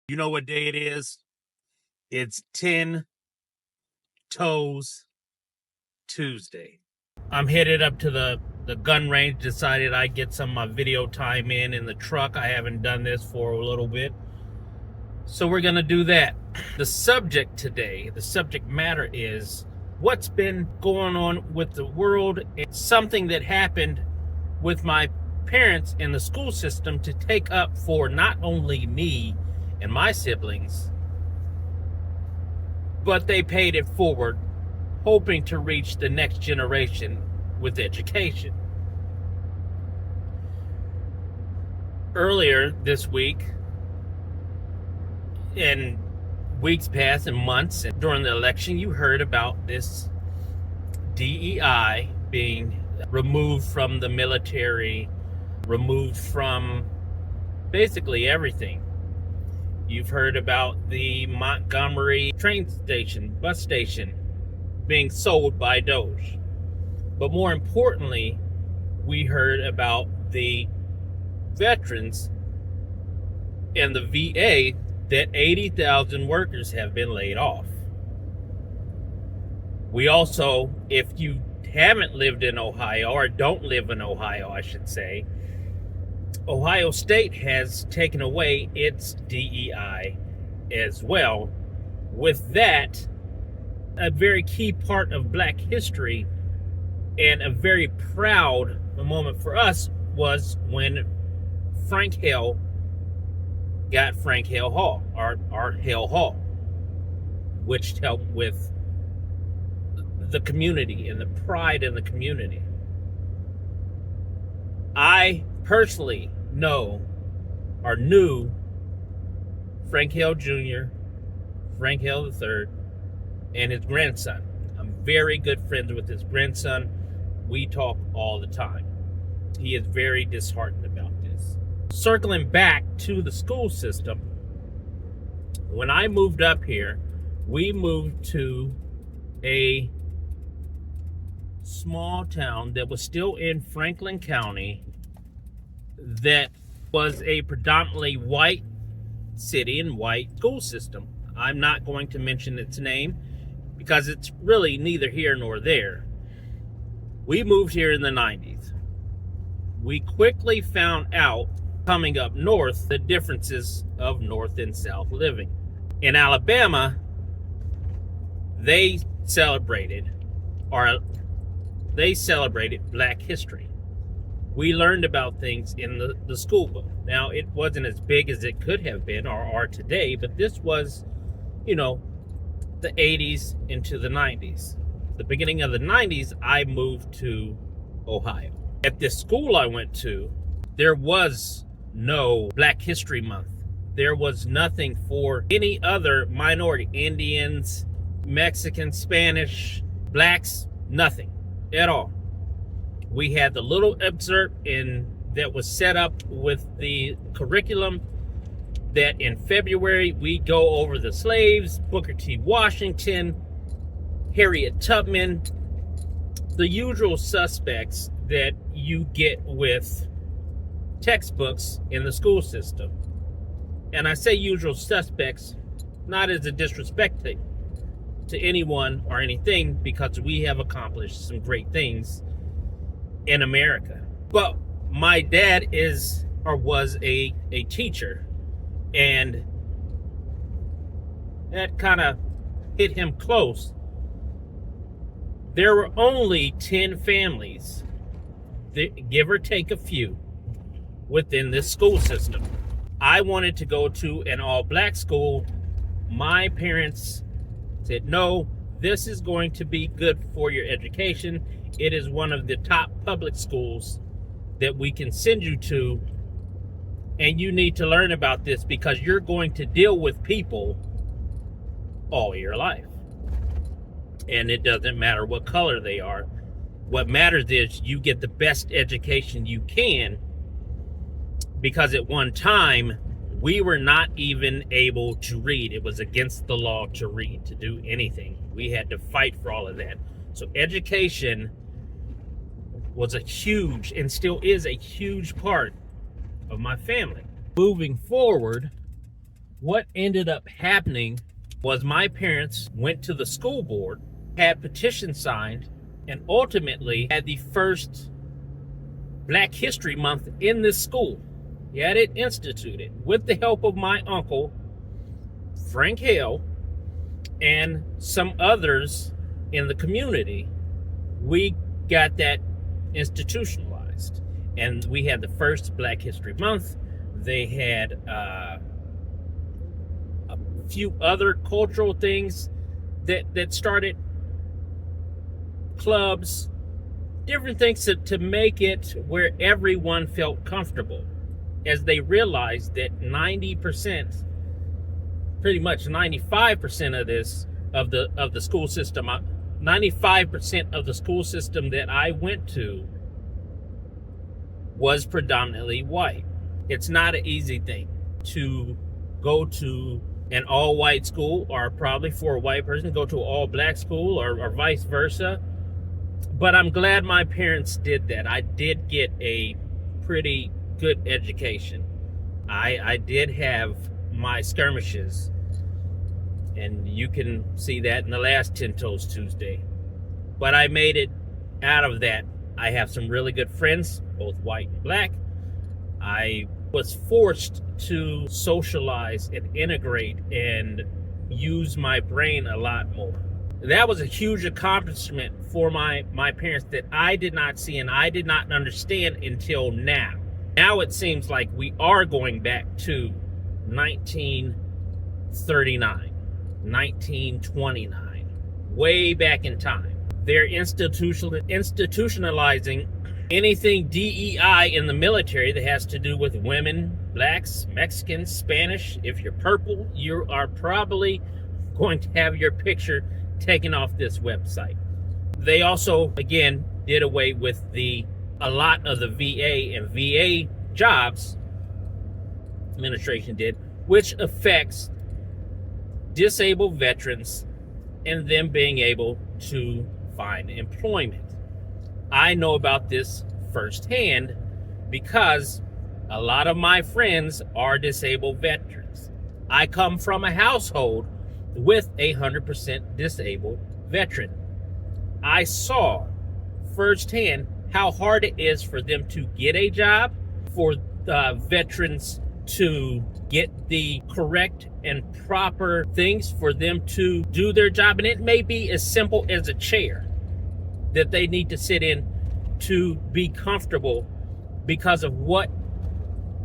You know what day it is? It's 10 Toes Tuesday. I'm headed up to the gun range. Decided I'd get some of my video time in the truck. I haven't done this for a little bit. So we're going to do that. The subject today, the subject matter is what's been going on with the world. It's something that happened with my parents in the school system to take up for not only me and my siblings, but they paid it forward, hoping to reach the next generation with education. Earlier this week, in weeks past and months and during the election, you heard about this DEI being removed from the military, removed from basically everything. You've heard about the Montgomery train station, bus station, being sold by Doge. But more importantly, we heard about the veterans and the VA that 80,000 workers have been laid off. We also, if you haven't lived in Ohio, or don't live in Ohio, I should say, Ohio State has taken away its DEI as well. With that, a very key part of Black history and a very proud moment for us was when Frank Hale got Frank Hale Hall, our Hale Hall, which helped with the community and the pride in the community. I personally knew Frank Hale Jr., Frank Hale III, and his grandson. I'm very good friends with his grandson. We talk all the time. He is very disheartened about this. Circling back to the school system, when I moved up here, we moved to a small town that was still in Franklin County that was a predominantly white city and white school system. I'm not going to mention its name because it's really neither here nor there. We moved here in the 90s. We quickly found out, coming up north, the differences of north and south living. In Alabama, they celebrated Black history. We learned about things in the school book. Now, it wasn't as big as it could have been or are today, but this was, the 80s into the 90s. The beginning of the 90s, I moved to Ohio. At this school I went to, there was no Black History Month. There was nothing for any other minority, Indians, Mexicans, Spanish, blacks, nothing at all. We had the little excerpt that was set up with the curriculum that in February we go over the slaves, Booker T. Washington, Harriet Tubman, the usual suspects that you get with textbooks in the school system. And I say usual suspects not as a disrespect to anyone or anything, because we have accomplished some great things in America. But my dad was a teacher, and that kind of hit him close. There were only 10 families, give or take a few, within this school system. I wanted to go to an all-black school. My parents said, no, this is going to be good for your education. It is one of the top public schools that we can send you to, and you need to learn about this because you're going to deal with people all your life. And it doesn't matter what color they are. What matters is you get the best education you can, because at one time, we were not even able to read. It was against the law to read, to do anything. We had to fight for all of that. So education was a huge, and still is a huge part of my family. Moving forward, What ended up happening was my parents went to the school board, had petitions signed, and ultimately had the first Black History Month in this school. He had it instituted with the help of my uncle, Frank Hale, and some others in the community. We got that institutionalized, and we had the first Black History Month. They had a few other cultural things that started, clubs, different things to make it where everyone felt comfortable, as they realized that 90%, pretty much 95% of the school system, 95% of the school system that I went to was predominantly white. It's not an easy thing to go to an all-white school, or probably for a white person go to an all-black school, or vice versa. But I'm glad my parents did that. I did get a pretty good education. I did have my skirmishes, and you can see that in the last 10 Toes Tuesday. But I made it out of that. I have some really good friends, both white and black. I was forced to socialize and integrate and use my brain a lot more. That was a huge accomplishment for my parents that I did not see and I did not understand until now. Now it seems like we are going back to 1939, 1929, way back in time. They're institutionalizing anything DEI in the military that has to do with women, blacks, Mexicans, Spanish. If you're purple, you are probably going to have your picture taken off this website. They also, again, did away with a lot of the VA and VA jobs, administration did, which affects disabled veterans and them being able to find employment. I know about this firsthand because a lot of my friends are disabled veterans. I come from a household with a 100% disabled veteran. I saw firsthand how hard it is for them to get a job, for veterans to get the correct and proper things for them to do their job. And it may be as simple as a chair that they need to sit in to be comfortable because of what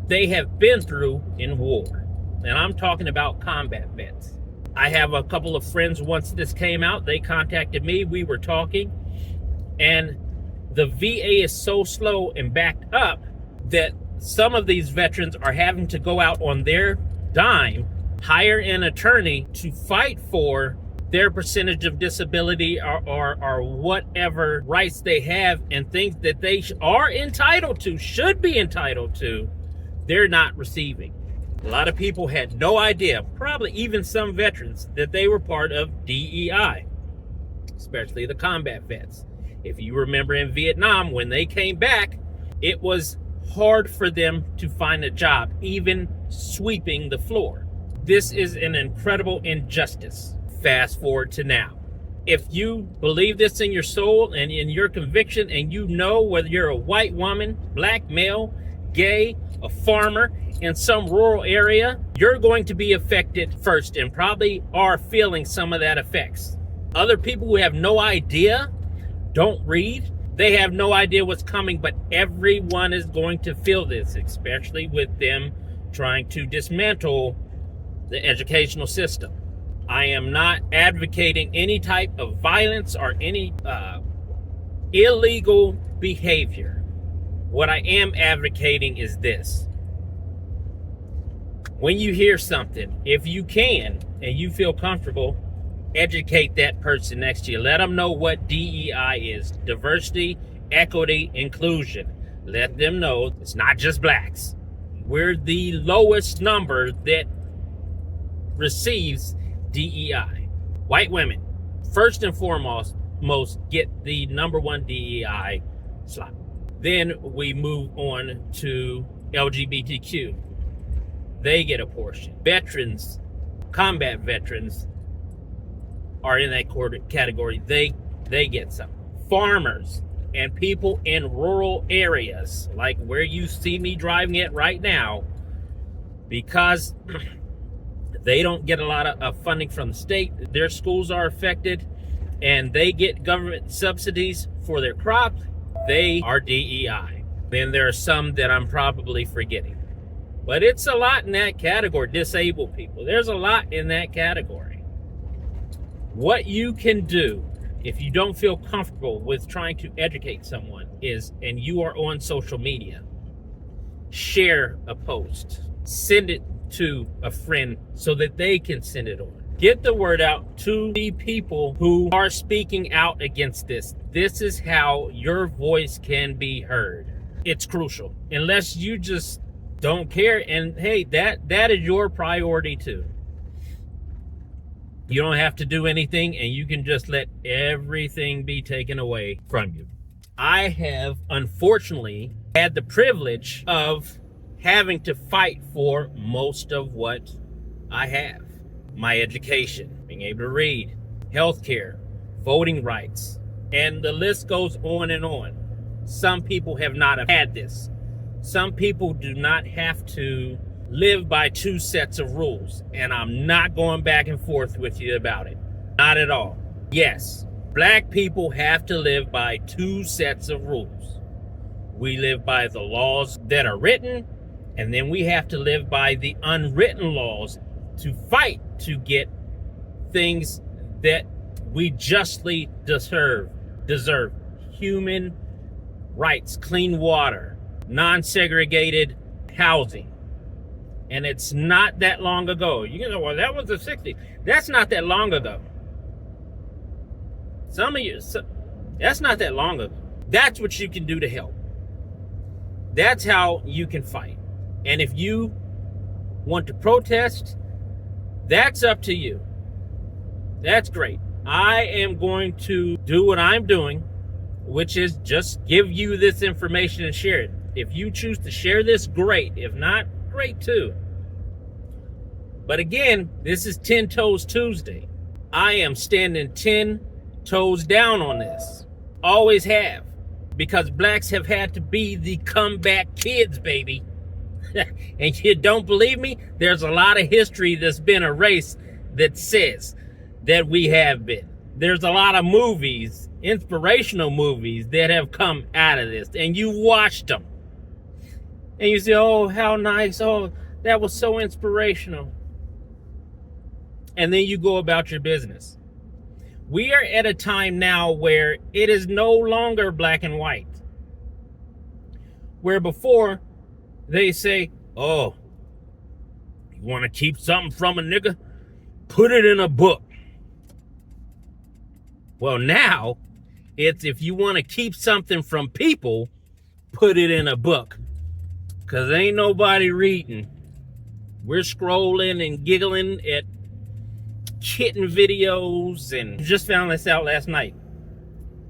they have been through in war. And I'm talking about combat vets. I have a couple of friends, once this came out, they contacted me, we were talking, and the VA is so slow and backed up that some of these veterans are having to go out on their dime, hire an attorney to fight for their percentage of disability or whatever rights they have and things that they are entitled to, should be entitled to, they're not receiving. A lot of people had no idea, probably even some veterans, that they were part of DEI, especially the combat vets. If you remember in Vietnam, when they came back, it was hard for them to find a job, even sweeping the floor. This is an incredible injustice. Fast forward to now. If you believe this in your soul and in your conviction, and you know whether you're a white woman, black male, gay, a farmer in some rural area, you're going to be affected first and probably are feeling some of that effects. Other people who have no idea, don't read, they have no idea what's coming, but everyone is going to feel this, especially with them trying to dismantle the educational system. I am not advocating any type of violence or any illegal behavior. What I am advocating is this. When you hear something, if you can and you feel comfortable, educate that person next to you. Let them know what DEI is. Diversity, equity, inclusion. Let them know it's not just blacks. We're the lowest number that receives DEI. White women, first and foremost, get the #1 DEI slot. Then we move on to LGBTQ. they get a portion. Veterans, combat veterans are in that category. They get some. Farmers and people in rural areas, like where you see me driving it right now, because they don't get a lot of funding from the state, their schools are affected, and they get government subsidies for their crop, they are DEI. Then there are some that I'm probably forgetting. But it's a lot in that category. Disabled people. There's a lot in that category. What you can do if you don't feel comfortable with trying to educate someone is, and you are on social media, share a post. Send it to a friend so that they can send it on. Get the word out to the people who are speaking out against this. This is how your voice can be heard. It's crucial. Unless you just don't care, and hey, that is your priority too. You don't have to do anything, and you can just let everything be taken away from you. I have, unfortunately, had the privilege of having to fight for most of what I have. My education, being able to read, healthcare, voting rights, and the list goes on and on. Some people have not had this. Some people do not have to live by two sets of rules, and I'm not going back and forth with you about it. Not at all. Yes, black people have to live by two sets of rules. We live by the laws that are written, and then we have to live by the unwritten laws to fight to get things that we justly deserve. Human rights, clean water, non-segregated housing. And it's not that long ago. You know, well, that was the 60s. That's not that long ago. Some of you, that's not that long ago. That's what you can do to help. That's how you can fight. And if you want to protest, that's up to you. That's great. I am going to do what I'm doing, which is just give you this information and share it. If you choose to share this, great. If not, great too. But again, this is 10 Toes Tuesday. I am standing 10 toes down on this. Always have. Because blacks have had to be the comeback kids, baby. And you don't believe me? There's a lot of history that's been erased that says that we have been. There's a lot of movies, inspirational movies, that have come out of this. And you watched them. And you say, oh, how nice. Oh, that was so inspirational. And then you go about your business. We are at a time now where it is no longer black and white. Where before, they say, oh, you want to keep something from a nigga? Put it in a book. Well, now, it's if you want to keep something from people, put it in a book. Because ain't nobody reading. We're scrolling and giggling at kitten videos, and just found this out last night.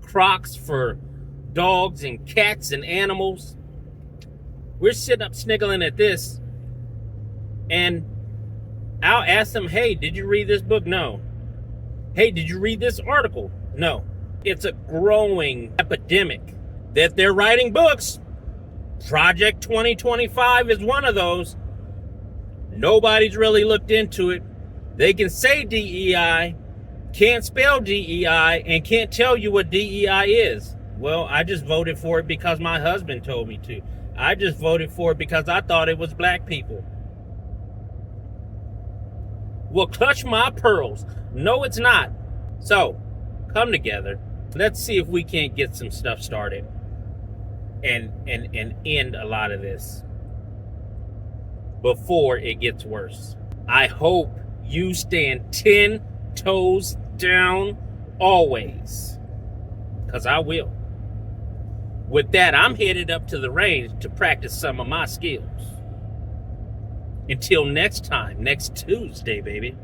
Crocs for dogs and cats and animals. We're sitting up sniggling at this, and I'll ask them, hey, did you read this book? No. Hey, did you read this article? No. It's a growing epidemic that they're writing books. Project 2025 is one of those. Nobody's really looked into it. They can say DEI, can't spell DEI, and can't tell you what DEI is. Well, I just voted for it because my husband told me to. I just voted for it because I thought it was black people. Well, clutch my pearls. No, it's not. So, come together. Let's see if we can't get some stuff started and end a lot of this before it gets worse. I hope you stand 10 toes down always, because I will. With that, I'm headed up to the range to practice some of my skills. Until next time, next Tuesday, baby.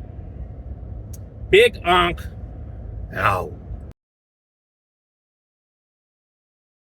Big Unc out.